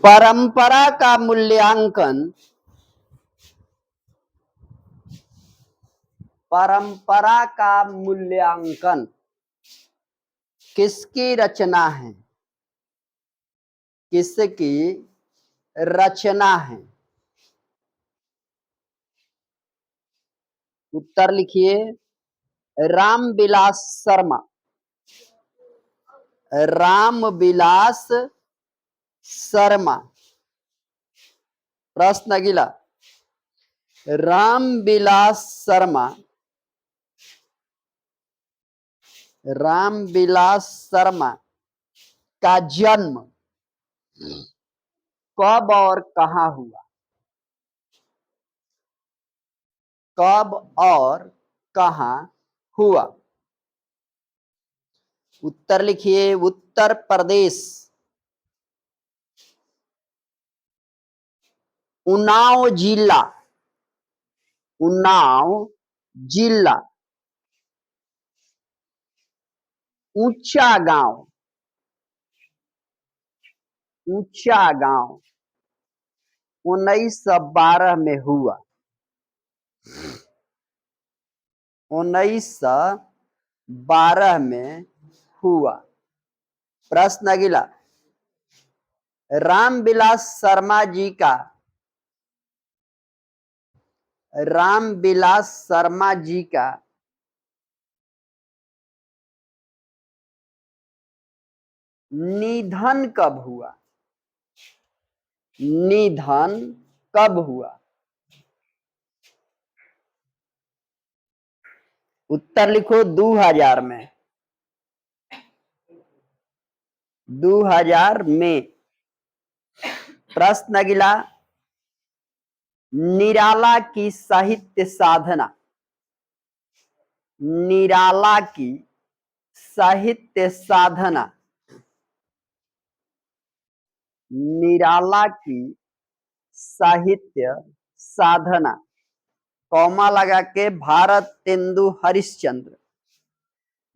परंपरा का मूल्यांकन परंपरा का मूल्यांकन किसकी रचना है? किसकी रचना है? उत्तर लिखिए। रामविलास शर्मा। रामविलास शर्मा। प्रश्न अगला। रामविलास शर्मा रामविलास शर्मा का जन्म कब और कहां हुआ? कब और कहां हुआ? उत्तर लिखिए। उत्तर प्रदेश, उन्नाव जिला। उन्नाव जिला, ऊंचा गांव। ऊंचा गांव 1912 में हुआ। 1912 में हुआ। प्रश्न अगला। रामविलास शर्मा जी का रामविलास शर्मा जी का निधन कब हुआ? निधन कब हुआ? उत्तर लिखो। 2000 में। 2000 में। प्रश्न अगला। निराला की साहित्य साधना। निराला की साहित्य साधना। निराला की साहित्य साधना। कौमा लगा के भारत तेंदु हरिश्चंद्र।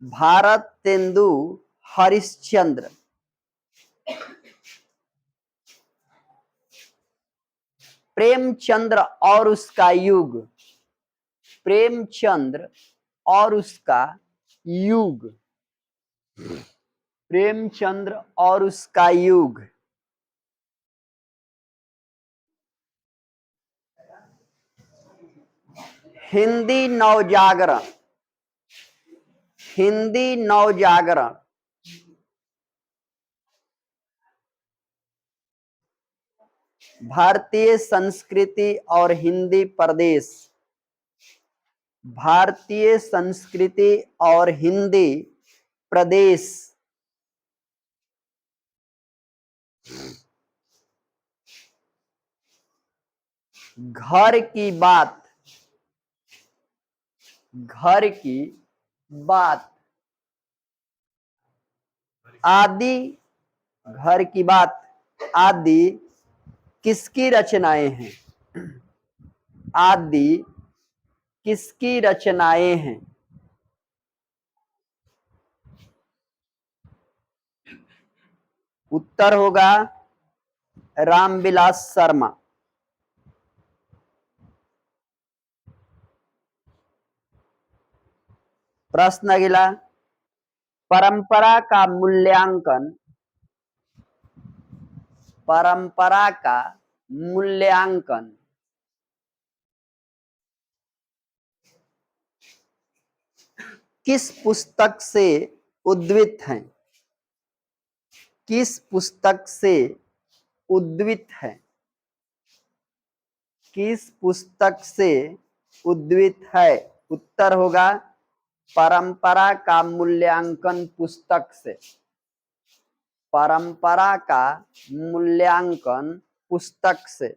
भारत तेंदु हरिश्चंद्र। प्रेमचंद्र और उसका युग। प्रेमचंद्र और उसका युग। प्रेमचंद्र और उसका युग। हिंदी नवजागरण। हिंदी नवजागरण भारतीय संस्कृति और हिंदी प्रदेश। भारतीय संस्कृति और हिंदी प्रदेश। घर की बात। घर की बात। आदि। घर की बात आदि किसकी रचनाएं हैं? आदि किसकी रचनाएं हैं? उत्तर होगा रामविलास शर्मा। प्रश्न अगला। परंपरा का मूल्यांकन। परंपरा का मूल्यांकन किस पुस्तक से उद्धित है? किस पुस्तक से उद्धित है? किस पुस्तक से उद्धित है? उत्तर होगा परंपरा का मूल्यांकन पुस्तक से। परंपरा का मूल्यांकन पुस्तक से।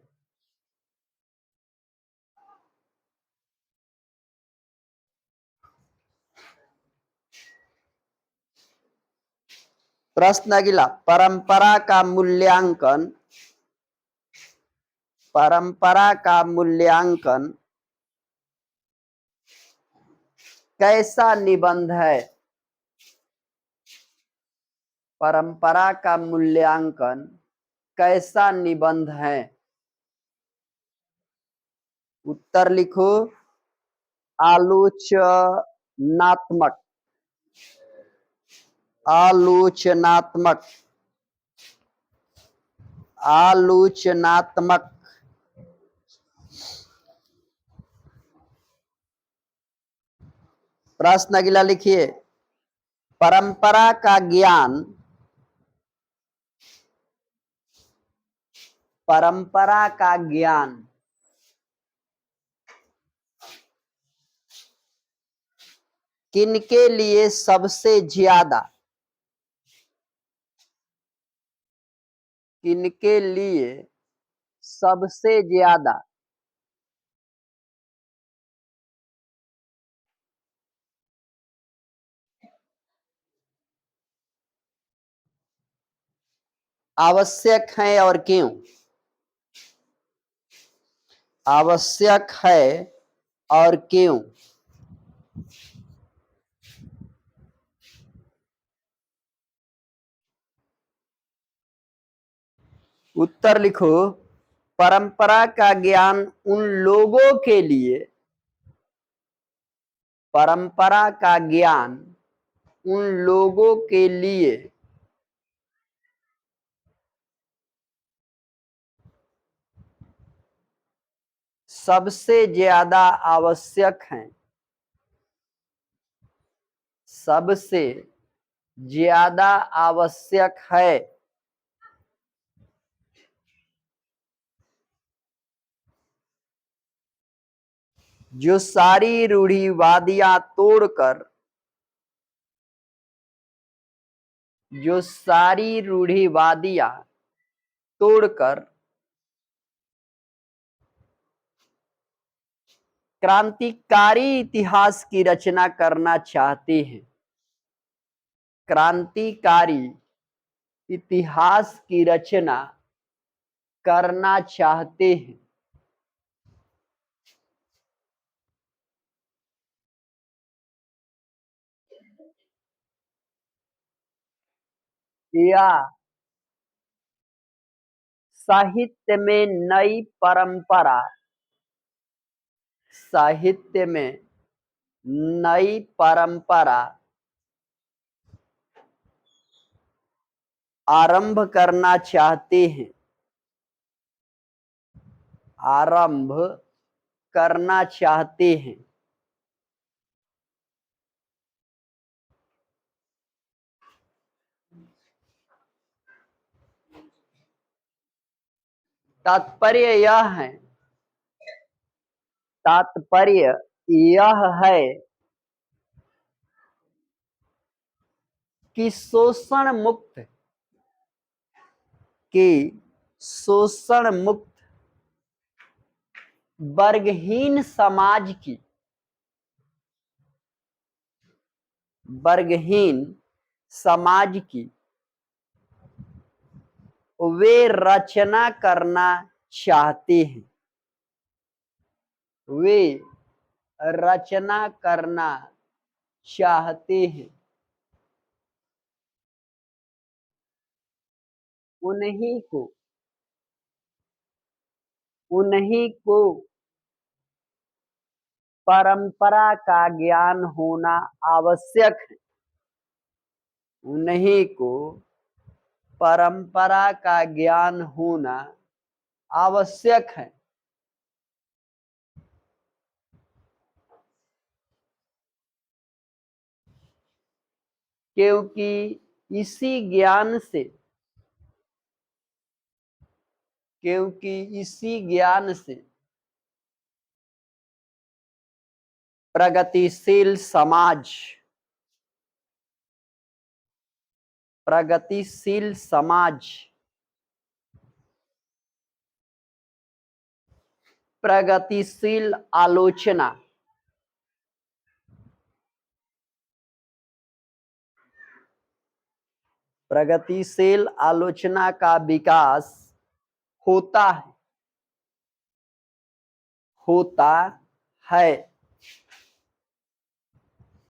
प्रश्न अगला। परंपरा का मूल्यांकन। परंपरा का मूल्यांकन कैसा निबंध है? परंपरा का मूल्यांकन कैसा निबंध है? उत्तर लिखो। आलोचनात्मक। आलोचनात्मक। आलोचनात्मक। प्रश्न अगला लिखिए। परंपरा का ज्ञान, परंपरा का ज्ञान किनके लिए सबसे ज्यादा, किनके लिए सबसे ज्यादा आवश्यक है और क्यों? आवश्यक है और क्यों? उत्तर लिखो। परंपरा का ज्ञान उन लोगों के लिए, परंपरा का ज्ञान उन लोगों के लिए सबसे ज्यादा आवश्यक है, सबसे ज्यादा आवश्यक है, जो सारी रूढ़िवादियां तोड़कर, जो सारी रूढ़िवादियां तोड़कर क्रांतिकारी इतिहास की रचना करना चाहते हैं, क्रांतिकारी इतिहास की रचना करना चाहते हैं। या साहित्य में नई परंपरा, साहित्य में नई परंपरा आरंभ करना चाहते हैं, आरंभ करना चाहते हैं। तात्पर्य यह है, तात्पर्य यह है कि शोषण मुक्त, कि शोषण मुक्त वर्गहीन समाज की, वर्गहीन समाज की वे रचना करना चाहते हैं, वे रचना करना चाहते हैं। उन्हीं को, उन्हीं को परंपरा का ज्ञान होना आवश्यक है, उन्हीं को परंपरा का ज्ञान होना आवश्यक है। क्योंकि इसी ज्ञान से, क्योंकि इसी ज्ञान से प्रगतिशील समाज, प्रगतिशील समाज, प्रगतिशील आलोचना, प्रगतिशील आलोचना का विकास होता है, होता है।